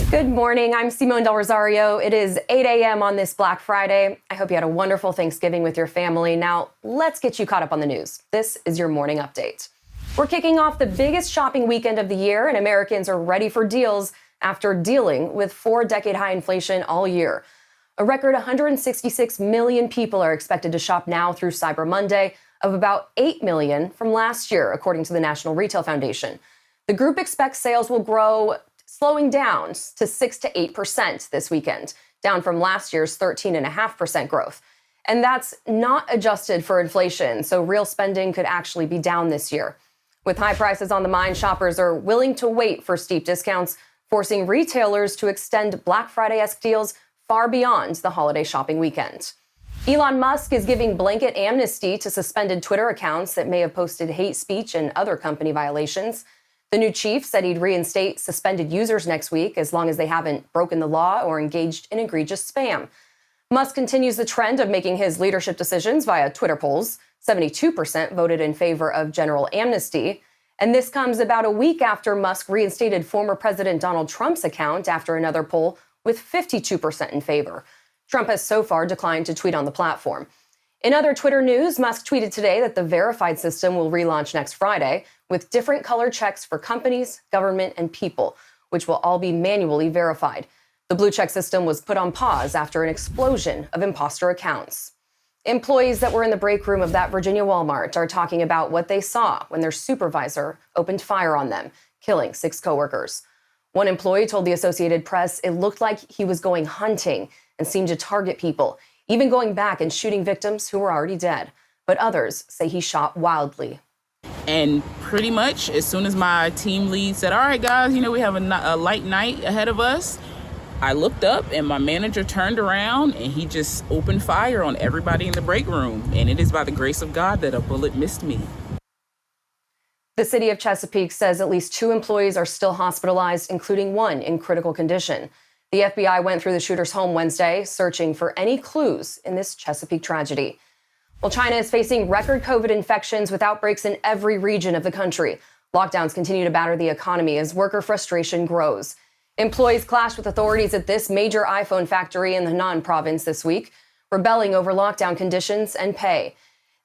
Good morning. I'm Simone Del Rosario. It is 8 a.m. on this Black Friday. I hope you had a wonderful Thanksgiving with your family. Now, let's get you caught up on the news. This is your morning update. We're kicking off the biggest shopping weekend of the year, and Americans are ready for deals after dealing with 4-decade high inflation all year. A record 166 million people are expected to shop now through Cyber Monday, of about 8 million from last year, according to the National Retail Foundation. The group expects sales will grow, slowing down to 6 to 8% this weekend, down from last year's 13.5% growth. And that's not adjusted for inflation, so real spending could actually be down this year. With high prices on the mind, shoppers are willing to wait for steep discounts, forcing retailers to extend Black Friday-esque deals far beyond the holiday shopping weekend. Elon Musk is giving blanket amnesty to suspended Twitter accounts that may have posted hate speech and other company violations. The new chief said he'd reinstate suspended users next week as long as they haven't broken the law or engaged in egregious spam. Musk continues the trend of making his leadership decisions via Twitter polls. 72% voted in favor of general amnesty. And this comes about a week after Musk reinstated former President Donald Trump's account after another poll with 52% in favor. Trump has so far declined to tweet on the platform. In other Twitter news, Musk tweeted today that the verified system will relaunch next Friday with different color checks for companies, government, and people, which will all be manually verified. The blue check system was put on pause after an explosion of imposter accounts. Employees that were in the break room of that Virginia Walmart are talking about what they saw when their supervisor opened fire on them, killing 6 coworkers. One employee told the Associated Press it looked like he was going hunting and seemed to target people, even going back and shooting victims who were already dead. But others say he shot wildly. And pretty much as soon as my team lead said, all right, guys, we have a light night ahead of us, I looked up and my manager turned around and he just opened fire on everybody in the break room. And it is by the grace of God that a bullet missed me. The city of Chesapeake says at least 2 employees are still hospitalized, including one in critical condition. The FBI went through the shooter's home Wednesday, searching for any clues in this Chesapeake tragedy. Well, China is facing record COVID infections with outbreaks in every region of the country. Lockdowns continue to batter the economy as worker frustration grows. Employees clashed with authorities at this major iPhone factory in the Henan province this week, rebelling over lockdown conditions and pay.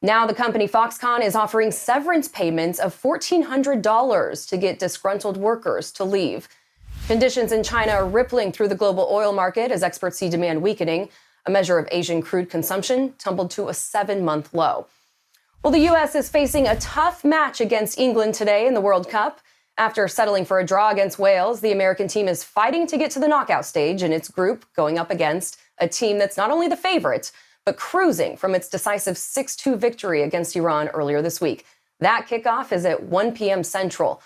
Now the company Foxconn is offering severance payments of $1,400 to get disgruntled workers to leave. Conditions in China are rippling through the global oil market as experts see demand weakening. A measure of Asian crude consumption tumbled to a 7-month low. Well, the U.S. is facing a tough match against England today in the World Cup. After settling for a draw against Wales, the American team is fighting to get to the knockout stage in its group, going up against a team that's not only the favorite, but cruising from its decisive 6-2 victory against Iran earlier this week. That kickoff is at 1 p.m. Central.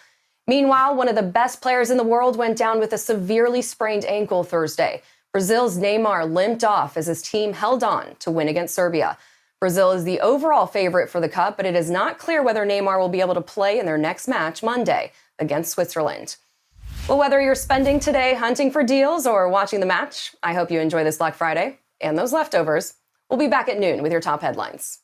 Meanwhile, one of the best players in the world went down with a severely sprained ankle Thursday. Brazil's Neymar limped off as his team held on to win against Serbia. Brazil is the overall favorite for the Cup, but it is not clear whether Neymar will be able to play in their next match Monday against Switzerland. Well, whether you're spending today hunting for deals or watching the match, I hope you enjoy this Black Friday and those leftovers. We'll be back at noon with your top headlines.